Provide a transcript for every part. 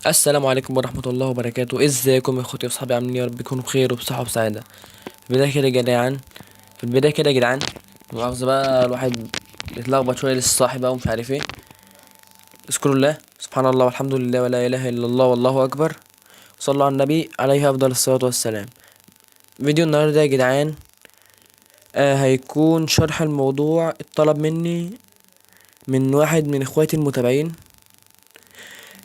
السلام عليكم ورحمة الله وبركاته. ازيكم يا اخوتي واصحابي؟ عاملين إيه؟ يا رب تكونوا بخير وبصحة وسعادة. في البداية كده يا جدعان مؤاخذة بقى، الواحد بيتلخبط شوية، لسه صاحي بقى ومش عارف ايه. اذكروا الله، سبحان الله والحمد لله ولا اله الا الله والله اكبر. صلوا على النبي عليه افضل الصلاة والسلام. فيديو النهاردة يا جدعان هيكون شرح الموضوع الطلب مني من واحد من اخواتي المتابعين.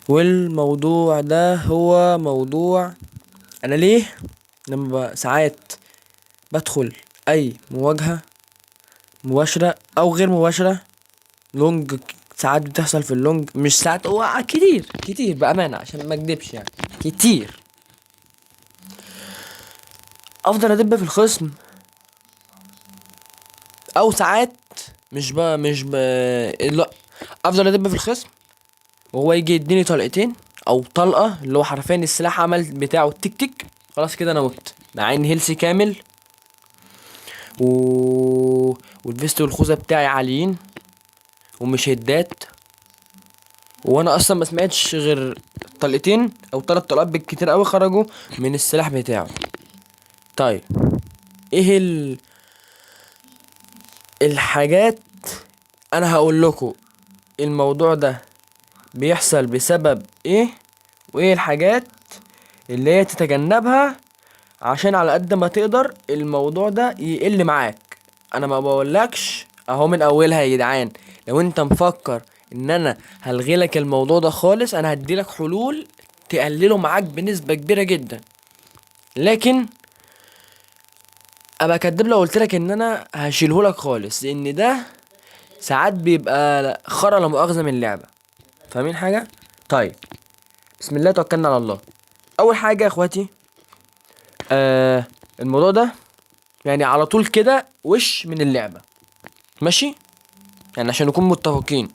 والموضوع ده هو موضوع انا ليه لما ساعات بدخل اي مواجهة مباشرة او غير مباشرة، لونج، ساعات بتحصل في اللونج، مش ساعات، هو كتير كتير بأمانة عشان ما اكدبش يعني، كتير افضل ادب في الخصم. او ساعات مش لا، افضل ادب في الخصم وهو يجي يديني طلقتين او طلقة، اللي هو حرفيا السلاح عمل بتاعه تك تك، خلاص كده انا مت مع ان هيلسي كامل و... والفيست والخوذة بتاعي عاليين ومش هدات، وانا اصلا ما سمعتش غير طلقتين او 3 طلقات بالكتير قوي خرجوا من السلاح بتاعه. طيب، ايه الحاجات؟ انا هقول لكم الموضوع ده بيحصل بسبب ايه، وايه الحاجات اللي هي تتجنبها عشان على قد ما تقدر الموضوع ده يقل معاك. انا ما بقولكش اهو من اولها يا جدعان، لو انت مفكر ان انا هلغيلك الموضوع ده خالص، انا هديلك حلول تقلله معاك بنسبة كبيرة جدا. لكن ابقى كداب لو قلتلك ان انا هشيلهولك خالص، لان ده ساعات بيبقى خرا لا مؤاخذة من اللعبة. فاهمين حاجة؟ طيب، بسم الله توكلنا على الله. اول حاجة يا اخواتي، آه الموضوع ده يعني على طول كده وش من اللعبة، ماشي؟ يعني عشان نكون متفقين.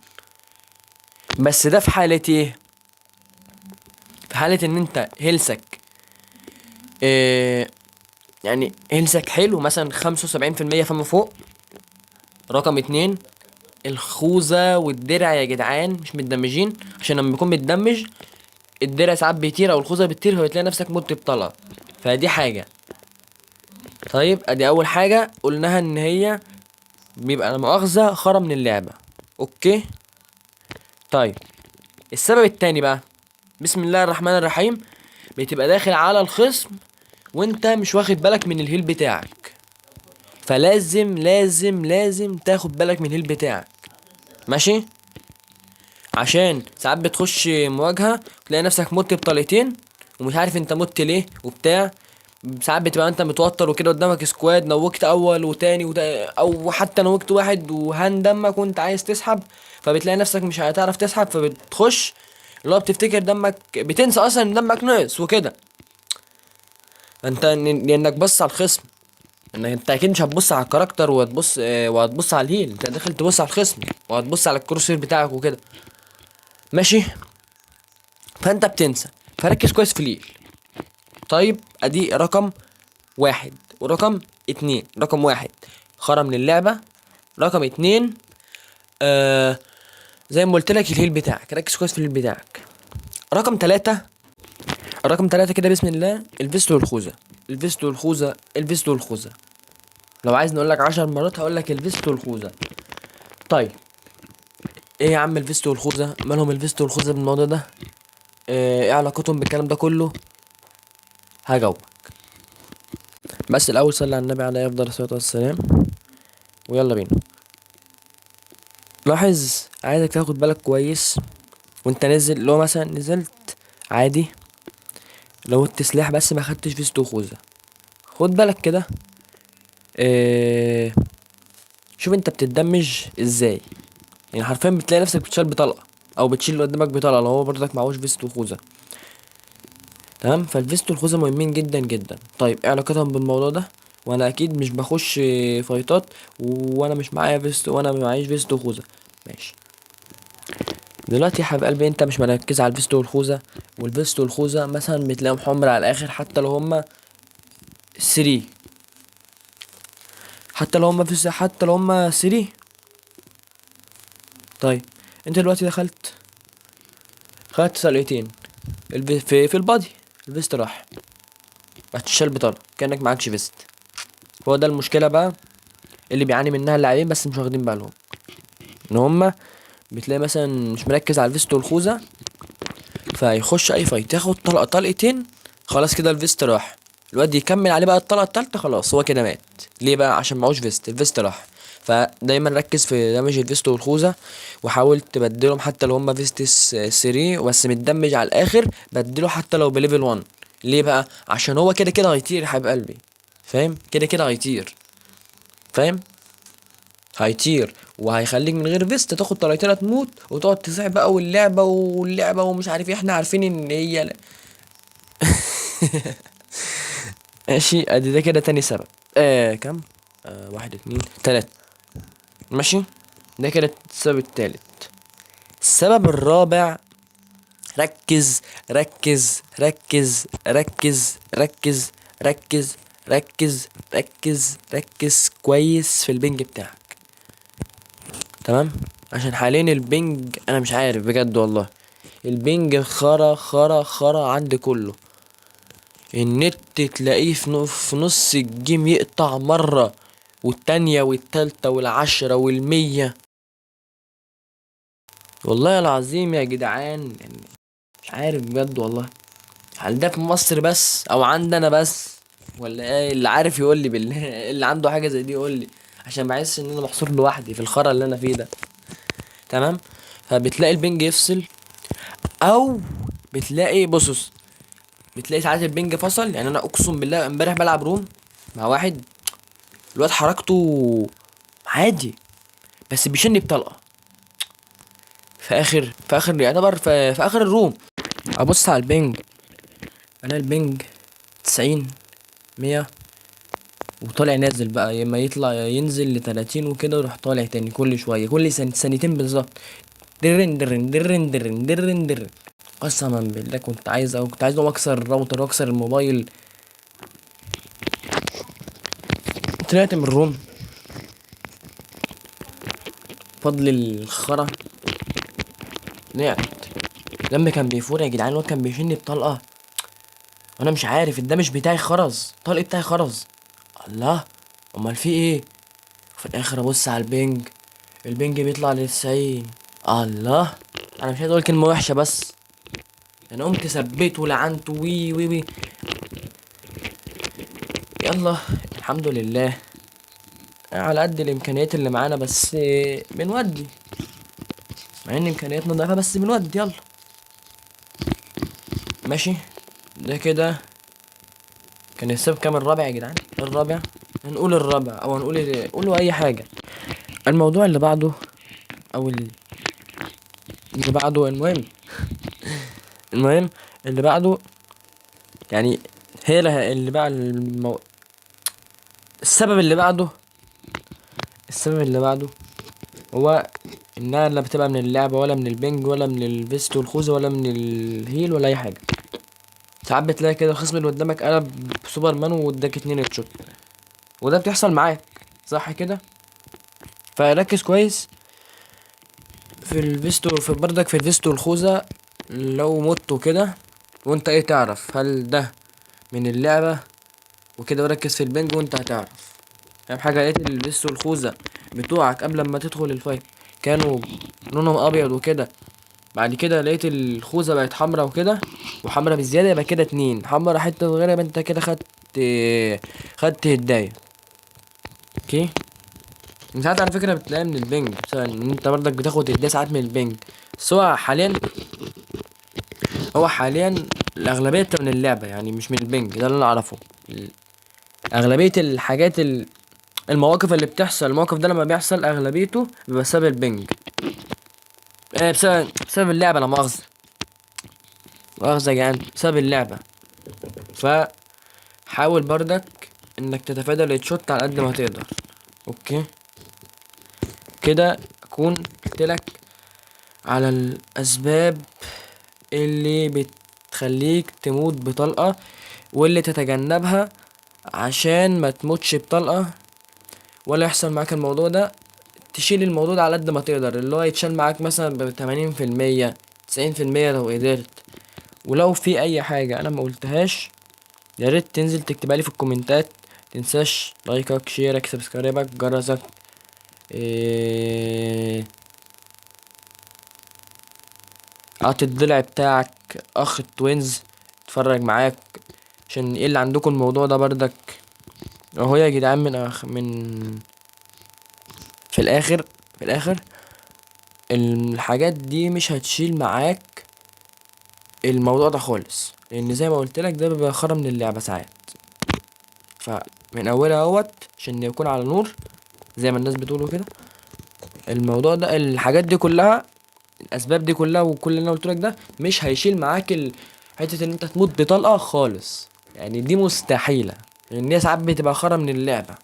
بس ده في حالة ايه؟ في حالة ان انت هيلسك إيه، يعني هيلسك حلو مثلا 75% فما فوق. رقم اتنين، الخوذة والدرع يا جدعان مش متدمجين، عشان لما يكون متدمج الدرع ساعات بيطير او الخوذة بتطير فبتلاقي نفسك مت بطلقة، فدي حاجة. طيب ادي اول حاجة قلناها ان هي بيبقى لا مؤاخذة خرا من اللعبة. اوكي. طيب، السبب التاني بقى، بسم الله الرحمن الرحيم، بتبقى داخل على الخصم وانت مش واخد بالك من الهيل بتاعك، فلازم لازم لازم تاخد بالك من الهيل بتاعك، ماشي؟ عشان ساعات بتخش مواجهة تلاقي نفسك مت بطلقتين ومش عارف انت مت ليه وبتاع. ساعات بتبقى انت متوتر وكده، قدامك سكواد نوكت اول وتاني او حتى نوكت واحد وهان دمك وانت عايز تسحب، فبتلاقي نفسك مش هتعرف تسحب، فبتخش اللي هو بتفتكر دمك، بتنسى اصلا ان دمك ناقص وكده. انت لانك بص على الخصم، انك انت اكيد مش هتبص على الكاركتر وهتبص على الهيل، انت داخل تبص على الخصم وهتبص على الكروسير بتاعك وكده، ماشي؟ فانت بتنسى، فركز كويس في الهيل. طيب ادي رقم واحد. ورقم اتنين، رقم واحد خرا من اللعبة. رقم اتنين، آه زي ما قلت لك الهيل بتاعك، ركز كويس في الهيل بتاعك. رقم تلاتة، رقم تلاتة كده بسم الله، الفيست والخوذة. الفيست والخوذة، الفيست والخوذة، لو عايز نقول لك 10 مرات هقول لك الفيست والخوذة. طيب، ايه يا عم الفيست والخوذة؟ مالهم الفيست والخوذة بالموضوع ده؟ ايه علاقتهم بالكلام ده كله؟ هجاوب. بس الاول صلي على النبي عليه افضل الصلاه والسلام، ويلا بينا. لاحظ، عايزك تاخد بالك كويس وانت نازل، لو مثلا نزلت عادي لو سلاح بس ما خدتش فيست وخوذة، خد بالك كده. إيه، شوف انت بتتدمج ازاي، يعني حرفيا بتلاقي نفسك بتشيل بطلقه او بتشيل اللي قدامك بطلقه لو هو برضك معهوش فيست وخوذة. تمام، فالفيست والخوذة مهمين جدا جدا. طيب ايه علاقتهم بالموضوع ده؟ وانا اكيد مش بخش فايتات وانا مش معايا فيست وانا معيش فيست وخوذة، ماشي؟ دلوقتي يا حبيب قلبي انت مش مركز على الفيست والخوذة، والفيست والخوذة مثلا بتلاقيهم حمر على الاخر، حتى لو هما 3، حتى لو هما 3. طيب، انت دلوقتي دخلت خدت طلقتين، في البادي الفيست راح، هتشال بطلقة كأنك معكش فيست. هو ده المشكلة بقى اللي بيعاني منها اللاعبين بس مش واخدين بالهم، ان هما بتلاقي مثلا مش مركز على الفيست والخوذة، فيخش اي فايت ياخد طلقة طلقتين، خلاص كده الفيست راح. الواد يكمل عليه بقى الطلقة التالتة، خلاص هو كده مات. ليه بقى؟ عشان معهوش فيست، الفيست راح. فدايما ركز في دمج الفيست والخوذة، وحاول تبدلهم حتى لو هما فيستس 3 بس متدمج على الاخر، بدله حتى لو بليفل 1. ليه بقى؟ عشان هو كده كده هيطير يا حبيب قلبي، فاهم؟ كده كده هيطير، فاهم؟ هيطير وهيخليك من غير فيست تاخد طلقتين تموت وتقعد تصيح بقى، واللعبة ومش عارف ايه، احنا عارفين ان هي ماشي. ادي ده كده تاني سبب. كم؟ واحد اتنين تلاتة. ماشي، ده كده السبب التالت. السبب الرابع، ركز ركز ركز ركز ركز ركز ركز ركز ركز كويس في البنج بتاعك، تمام؟ عشان حاليا البنج انا مش عارف بجد والله، البنج خرا خرا خرا عندي كله. النت تلاقيه في نص الجيم يقطع مرة والتانية والتالتة والعشرة والمية. والله العظيم يا جدعان يعني مش عارف بجد والله، هل ده في مصر بس او عندنا بس ولا ايه؟ اللي عارف يقول لي بالله اللي عنده حاجة زي دي يقول لي، عشان بحس ان انا محصور لوحدي في الخرا اللي انا فيه ده، تمام؟ فبتلاقي البنج يفصل، او بتلاقي بص، بتلاقي ساعات البنج فصل. يعني انا اقسم بالله امبارح بلعب روم مع واحد، الواد حركته عادي بس بيشني بطلقه في اخر يعتبر في اخر الروم. ابص على البنج، انا البنج 90 100، وطالع نازل بقى، يا اما يطلع يا ينزل ل30 وكده ويروح طالع تاني كل شويه، كل ثانيتين بالظبط، درن درن درن درن درن درن. قسما بالله كنت عايز اقوم اكسر الراوتر واكسر الموبايل. طلعت من الروم فضل الخرا، طلعت دمي كان بيفور يا جدعان، الواد كان بيشني بطلقه وانا مش عارف الدمج بتاعي خرز، الطلق بتاعي خرز. الله، امال في ايه؟ في الاخر ابص على البنج بيطلع ل90. الله، انا مش عايز اقول كلمه وحشه بس انا قمت ثبته ولعنته وي وي وي. يلا الحمد لله على قد الامكانيات اللي معانا، بس بنودي، مع ان امكانياتنا ضعيفه بس بنودي. يلا ماشي، ده كده كان السبب كام؟ الرابع يا جدعان، الرابع. هنقول الرابع او هنقول قولوا اي حاجه. الموضوع اللي بعده او اللي بعده، المهم اللي بعده يعني، هي اللي بقى السبب اللي بعده هو انها لا بتبقى من اللعبة ولا من البنج ولا من الفيست والخوذة ولا من الهيل ولا اي حاجة. ساعات بتلاقي كده الخصم اللي قدامك قلب سوبرمان واداك 2 هيد شوت، وده بتحصل معاك صح كده؟ فركز كويس في الفيست وفي بردك في الفيست والخوذة. لو مت كده وانت ايه تعرف هل ده من اللعبة وكده، وركز في البنج وانت هتعرف. اهم حاجة لقيت الفيست والخوذة بتوعك قبل ما تدخل الفايت كانوا لونهم ابيض وكده، بعد كده لقيت الخوذة بقت حمرا وكده، وحمرا بزيادة، يبقى كده 2 حمرا حتة صغيرة، يبقى انت كده خدت هداية. اوكي، ساعات على فكرة بتلاقي من البنج، مثلا ان انت برضك بتاخد هدايا ساعات من البنج، بس هو حاليا الأغلبية بتبقى من اللعبة يعني مش من البنج، ده اللي أنا أعرفه. أغلبية الحاجات المواقف اللي بتحصل، الموقف ده لما بيحصل أغلبيته بيبقى بسبب البنج، بسبب اللعبة، لا مؤاخذة يا جدعان، بسبب اللعبة. فحاول بردك انك تتفادى الهيدشوت على قد ما تقدر. اوكي، كده اكون قلتلك على الاسباب اللي بتخليك تموت بطلقة واللي تتجنبها عشان ما تموتش بطلقة ولا يحصل معاك الموضوع ده. تشيل الموضوع ده على قد ما تقدر، اللي هو يتشال معاك مثلا ب80%، 90% لو قدرت، ولو في اي حاجه انا ما قلتهاش يا ريت تنزل تكتبها لي في الكومنتات. تنساش لايكك، شيرك، سبسكرايبك، جرسك، إيه... هات الضلع بتاعك، اخ التوينز اتفرج معاك، عشان ايه اللي عندكم الموضوع ده بردك اهو يا جدعان. من في الاخر الحاجات دي مش هتشيل معاك الموضوع ده خالص، لان زي ما قلت لك ده بيبقى خرا من اللعبه ساعات. فمن اولها اهوت عشان يكون على نور زي ما الناس بتقولوا كده. الموضوع ده الحاجات دي كلها، الاسباب دي كلها وكل اللي انا قلت لك ده مش هيشيل معاك حته ان انت تموت بطلقه خالص. يعني دي مستحيله، لان هي ساعات بتبقى خرا من اللعبه،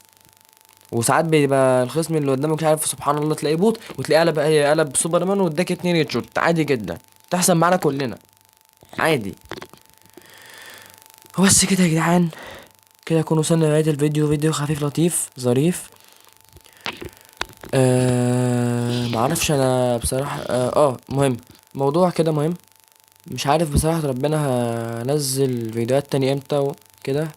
وساعات بيبقى الخصم اللي قدامك مش عارف سبحان الله تلاقيه بوت وتلاقيه قلب سوبرمان واداك 2 هيد شوت عادي جدا. تحصل معانا كلنا عادي. وبس كده يا جدعان، كده نكون وصلنا لنهاية الفيديو. فيديو خفيف لطيف ظريف. معرفش انا بصراحة مهم، موضوع كده مهم. مش عارف بصراحة ربنا هنزل فيديوهات تاني امتى وكده،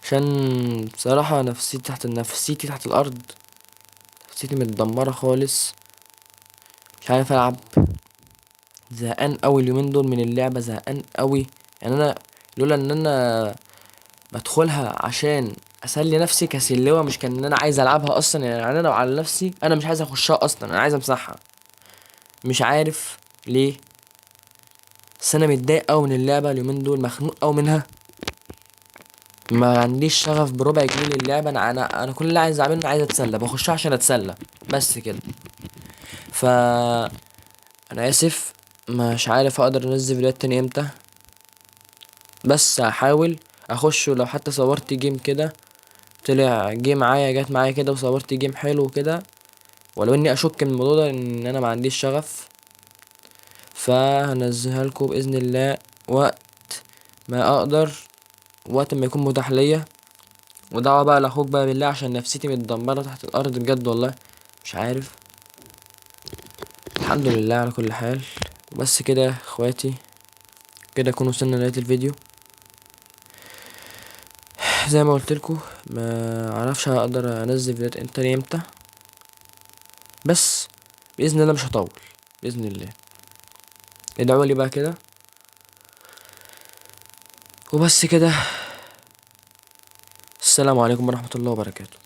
عشان بصراحة نفسيتي تحت الارض، نفسيتي متدمرة خالص. مش عارف العب، زهقان اوي اليومين دول من اللعبة، زهقان اوي. يعني انا لولا ان انا بدخلها عشان اسلي نفسي كسلوة، مش كان ان انا عايز العبها اصلا. يعني انا لو على نفسي انا مش عايز اخشها اصلا، انا عايز امسحها. مش عارف ليه، بس انا متضايق اوي من اللعبة اليومين دول، مخنوق اوي منها. ما عنديش شغف بربع جنيه للعبة. انا كل اللي عايز اعمله عايز اتسلى، بخشها عشان اتسلى بس كده. ف انا اسف، مش عارف اقدر انزل فيديوهات تاني امتى، بس هحاول اخش. ولو حتى صورت جيم كده طلع جت معايا كده وصورت جيم حلو كده، ولو اني اشك من الموضوع ده ان انا ما عنديش شغف، فهنزلها لكم باذن الله وقت ما اقدر، وقت ما يكون متاح ليا. ودعوة بقى لاخوك بقى بالله، عشان نفسيتي متدمره تحت الارض بجد والله. مش عارف. الحمد لله على كل حال. بس كده يا اخواتي، كده اكون وصلنا لنهايه الفيديو. زي ما قلت لكم ما اعرفش هقدر انزل فيديوهات تاني امتى، بس باذن الله مش هطول، باذن الله. ادعوا لي بقى كده. وبس كده، السلام عليكم ورحمة الله وبركاته.